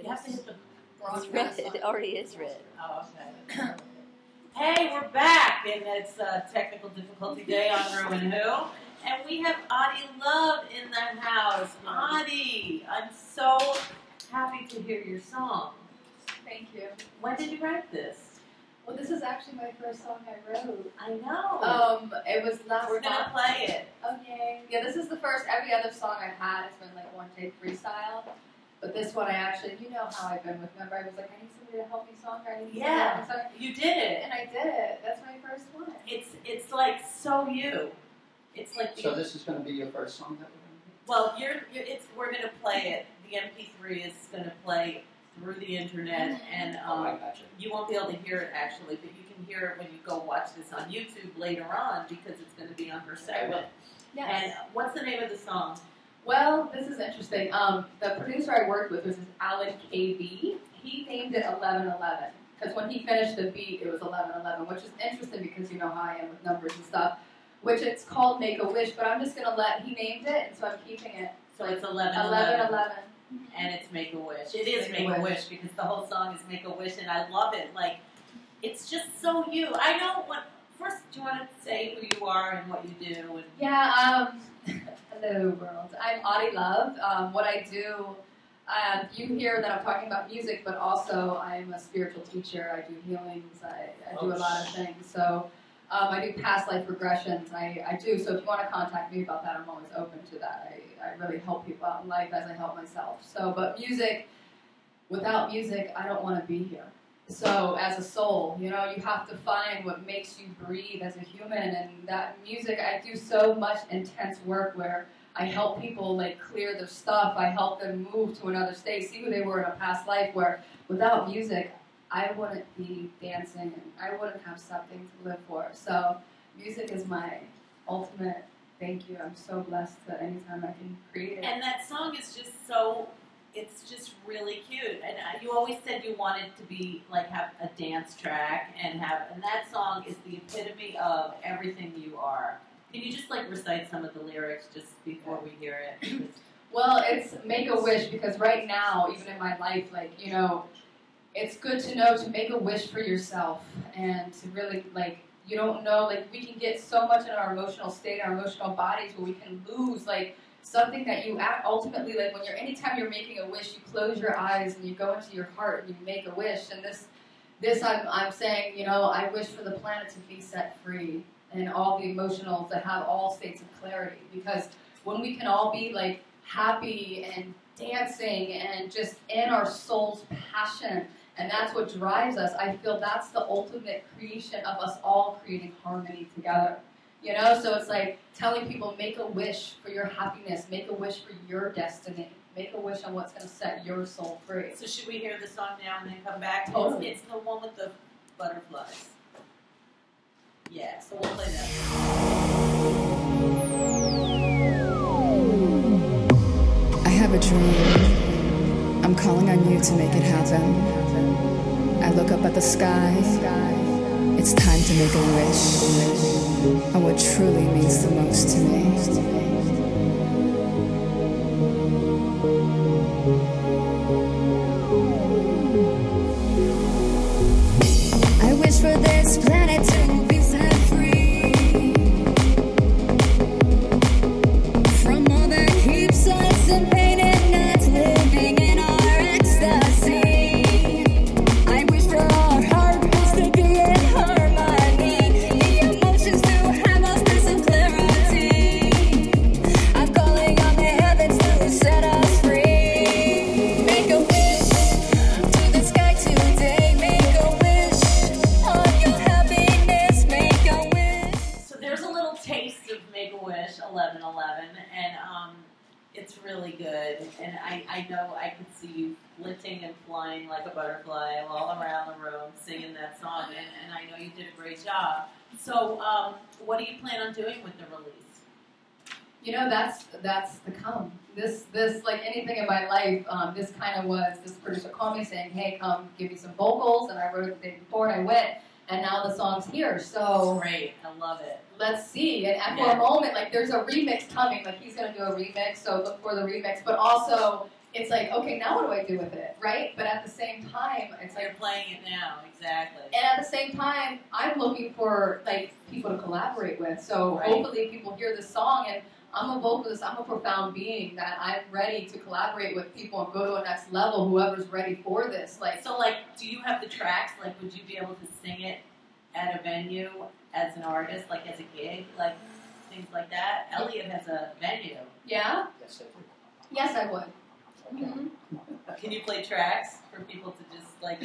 have to hit the It's red. It already is red. Oh, okay. Hey, we're back, and it's a technical difficulty day on ReW WhO, and we have Love in the house. I'm so happy to hear your song. Thank you. When did you write this? Well, this is actually my first song I wrote. I know. It was last We're gonna play it. Okay. Yeah, this is the first. Every other song I've had has been like one take freestyle. But this one I actually, you know how I've been with. Remember, I was like, I need somebody to help me songwrite. I need somebody to help me songwrite. You did it, and I did it. That's my first one. It's like so you. It's like so. This is going to be your first song that we're going to do? Well, we're going to play it. The MP3 is going to play through the internet, and you won't be able to hear it actually, but you can hear it when you go watch this on YouTube later on because it's going to be on her segment. Yes. And what's the name of the song? Well, this is interesting. The producer I worked with was Alan KB. He named it 1111 because when he finished the beat, it was 1111, which is interesting because you know how I am with numbers and stuff. Which it's called Make a Wish, but I'm just gonna he named it, and so I'm keeping it. So it's 1111. And it's Make a Wish. It is Make a Wish because the whole song is Make a Wish, and I love it. Like, it's just so you. I know what. First, do you want to say who you are and what you do? And yeah. Hello, world. I'm Love. What I do, you hear that I'm talking about music, but also I'm a spiritual teacher. I do healings. I do a lot of things. So I do past life regressions. I do. So if you want to contact me about that, I'm always open to that. I really help people out in life as I help myself. So, but music, without music, I don't want to be here. So as a soul, you know, you have to find what makes you breathe as a human, and that music, I do so much intense work where I help people like clear their stuff, I help them move to another state, see who they were in a past life, where without music, I wouldn't be dancing, and I wouldn't have something to live for. So music is my ultimate thank you. I'm so blessed that anytime I can create it. And that song is just so... It's just really cute, and you always said you wanted to be like have a dance track and that song is the epitome of everything you are. Can you just like recite some of the lyrics just before we hear it? Well, it's Make a Wish because right now, even in my life, like you know, it's good to know to make a wish for yourself and to really like you don't know like we can get so much in our emotional state, our emotional bodies, where we can lose like. Something that you ultimately, like when anytime you're making a wish, you close your eyes and you go into your heart and you make a wish. And this I'm saying, you know, I wish for the planet to be set free and all the emotionals that have all states of clarity. Because when we can all be like happy and dancing and just in our soul's passion, and that's what drives us, I feel that's the ultimate creation of us all creating harmony together. You know, so it's like telling people, make a wish for your happiness, make a wish for your destiny, make a wish on what's going to set your soul free. So should we hear the song now and then come back? Totally. It's the one with the butterflies. Yeah, so we'll play that. I have a dream. I'm calling on you to make it happen. I look up at the sky. It's time to make a wish on what truly means the most to me. I wish for this planet to be set free from all that keeps us in pain and not living in our ecstasy. I wish for our hearts to be in harmony, the emotions to have a sense of clarity. I'm calling on the heavens to set us free. Make a wish to the sky today. Make a wish on your happiness. Make a wish. So there's a little taste of Make a Wish 1111, and it's really good. And I know I could see you flitting and flying like a butterfly all around the room singing that song, and I know you did a great job. So what do you plan on doing with the release? You know, that's the come. This like anything in my life, this kind of was, this producer called me saying, hey, come give me some vocals, and I wrote it the day before, and I went, and now the song's here, so... Great, I love it. Let's see, and for a moment, like, there's a remix coming, like, he's going to do a remix, so look for the remix, but also, it's like, okay, now what do I do with it, right? But at the same time, it's You're like, playing it now, exactly. and at the same time, I'm looking for like people to collaborate with. So Right. hopefully people hear this song, and I'm a vocalist, I'm a profound being that I'm ready to collaborate with people and go to a next level, whoever's ready for this. Like, So, like, do you have the tracks? Like, would you be able to sing it at a venue as an artist, like as a gig, like things like that? Elliot has a venue. yeah? Yes, I do. Yes, I would. Okay. Mhm. Can you play tracks for people to just like?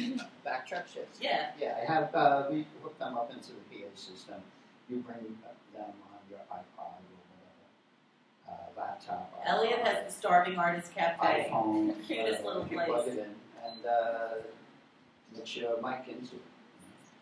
Backtrack shifts. Yeah. Yeah, I have, we hook them up into the PA system. You bring them on your iPod or whatever, laptop. Elliot has the Starving Artist Cafe. iPhone. Cutest little you place. plug it in and put your mic into it.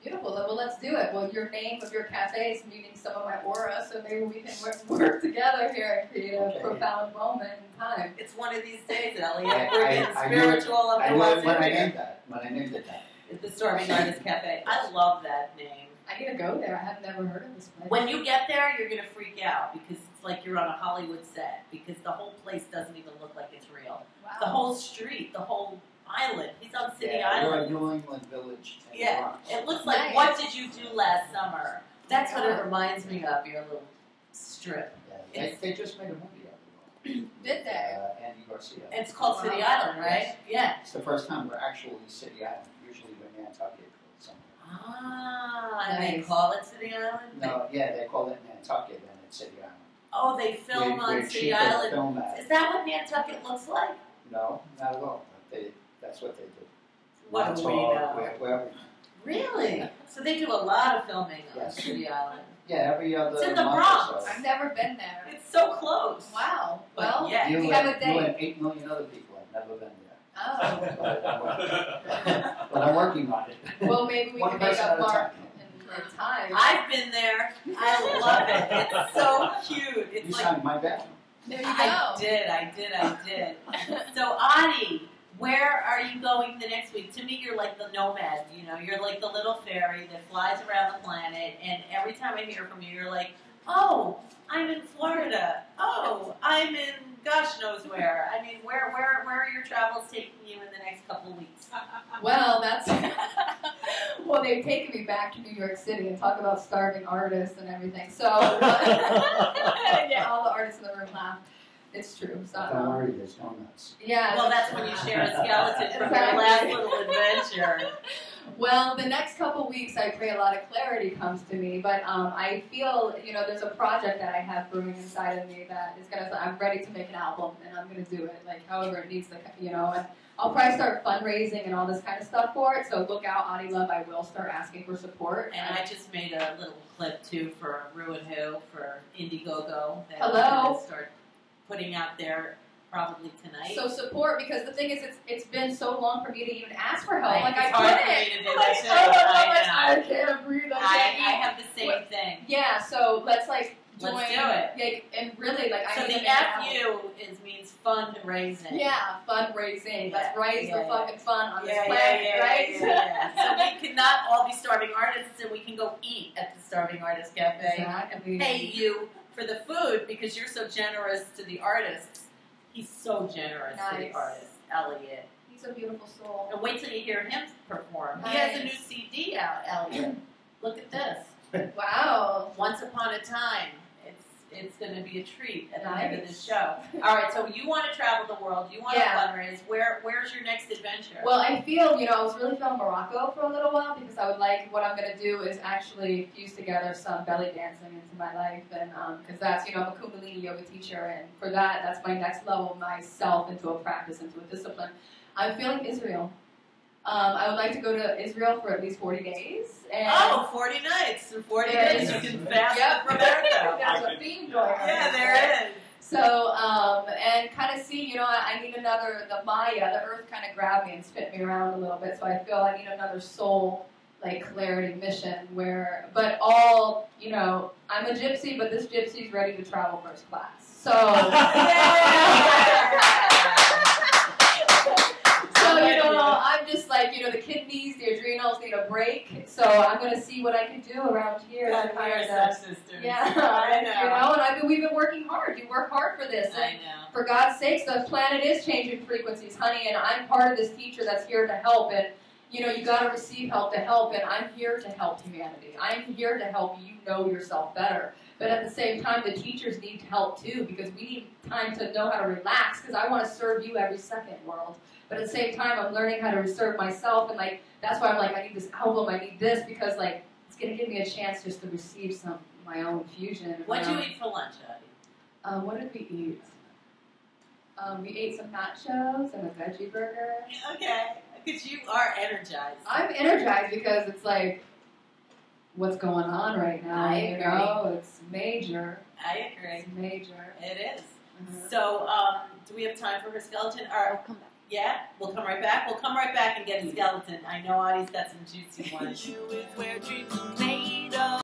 Beautiful. Well, let's do it. Well, your name of your cafe is meeting some of my aura, so maybe we can work together here and create a Okay. profound moment in time. It's one of these days, Elliot. I- We're I- getting I knew it- spiritual up I to knew what's it when I in here. named that. When I named it that. It's the Starving Artist Cafe. I love that name. I need to go there. I have never heard of this place. When you get there, you're gonna freak out because it's like you're on a Hollywood set because the whole place doesn't even look like it's real. Wow. The whole street, the whole island. He's on City Yeah, we're in Island. New England Village. in Yeah, Bronx. it looks like Nice. what did you do last summer? That's what it reminds me of. Your little strip. Yeah, they just made a movie out of it. Did they? Andy Garcia. It's called City Wow. Island, right? Yeah. It's the first time we're actually City Island. Usually we're Nantucket or something. Ah, and they Nice. call it City Island. No, yeah, they call it Nantucket and it's City Island. Oh, they film on We're City cheaper to Island. film at. Is that what Nantucket looks like? No, not at all. But that's what they do. What do we Montauk, know? wherever. Really? So they do a lot of filming on Yes. City Island. Yeah, every other It's in the month Bronx. or so. I've never been there. It's so close. Wow. But Well, yeah. You we and, have a you date. and 8 million other people have never been there. Oh. But I'm working on it. Well, maybe we One can make person up at a Mark time. in time. I've been there. I love it. It's so cute. It's You like signed my bathroom. There you I go. did. So Adi, where are you going the next week? To me, you're like the nomad. You know, you're like the little fairy that flies around the planet. And every time I hear from you, you're like, "Oh, I'm in Florida. Oh, I'm in gosh knows where." I mean, where are your travels taking you in the next couple of weeks? Well, that's well. They've taken me back to New York City and talk about starving artists and everything. So yeah, all the artists in the room laugh. It's true. It's not Don't wrong. worry, there's donuts. Yeah. Well, that's when you share a skeleton from your Exactly. last little adventure. Well, the next couple weeks, I pray a lot of clarity comes to me. But I feel, there's a project that I have brewing inside of me that is gonna. I'm ready to make an album, and I'm gonna do it, like however it needs to, And I'll probably start fundraising and all this kind of stuff for it. So look out, Adi Love. I will start asking for support. And I just made a little clip too for ReW WhO for Indiegogo that Hello. I'm going to start putting out there probably tonight. So support, because the thing is, it's been so long for me to even ask for help. Right, Like it's I hard for couldn't. me to do Like, that too. I can't breathe. I I can't eat. have the same thing. Yeah, so let's join. Let's do it. Like, and really, I So need the to make an album. FU means fundraising. Yeah, fundraising. Let's raise the fucking fun on this Yeah, planet, right? yeah. So we cannot all be starving artists, and we can go eat at the Starving Artist Cafe Exactly. and pay you for the food because you're so generous to the artists. He's so generous to the Nice. artists, Elliot. He's a beautiful soul. And wait till you hear him perform. He has a new CD out, Elliot. Look at this. Wow. Once Upon a Time. It's going to be a treat at the end of this Nice. show. All right, so you want to travel the world. You want Yeah. to fundraise. Where's your next adventure? Well, I feel, I was really feeling Morocco for a little while because I would what I'm going to do is actually fuse together some belly dancing into my life. And because that's, I'm a Kundalini yoga teacher. And for that, that's my next level of myself into a practice, into a discipline. I'm feeling Israel. I would like to go to Israel for at least 40 days. And 40 nights. In 40 There days, is. you can fast Yep. from America. There's a theme going on. Yeah, there is. So, and kind of see, I need another, the Maya, the earth kind of grabbed me and spit me around a little bit. So I feel I need another soul, clarity mission but all, I'm a gypsy, but this gypsy's ready to travel first class. So, so I'm just like, you know, the kidneys, the adrenals need a break. So I'm going to see what I can do around here. God, to we are kind of, such sisters. yeah, I know. you know, and we've been working hard. You work hard for this. I know. For God's sakes, the planet is changing frequencies, honey, and I'm part of this teacher that's here to help. And, you know, you got to receive help to help, and I'm here to help humanity. I'm here to help you know yourself better. But at the same time, the teachers need help too, because we need time to know how to relax, because I want to serve you every second, world. But at the same time, I'm learning how to serve myself, and like that's why I'm like, I need this album, I need this, because like it's gonna give me a chance just to receive some of my own infusion. What'd you eat for lunch, Abby? What did we eat? We ate some nachos and a veggie burger. Okay, because you are energized. I'm energized because it's like, what's going on right now? I You agree. know, it's major. I agree. It's major. It is. Mhm. So, do we have time for her skeleton? Or, Come back. yeah, we'll come right back. We'll come right back and get a skeleton. I know Audie's got some juicy ones. You is where dreams are made of.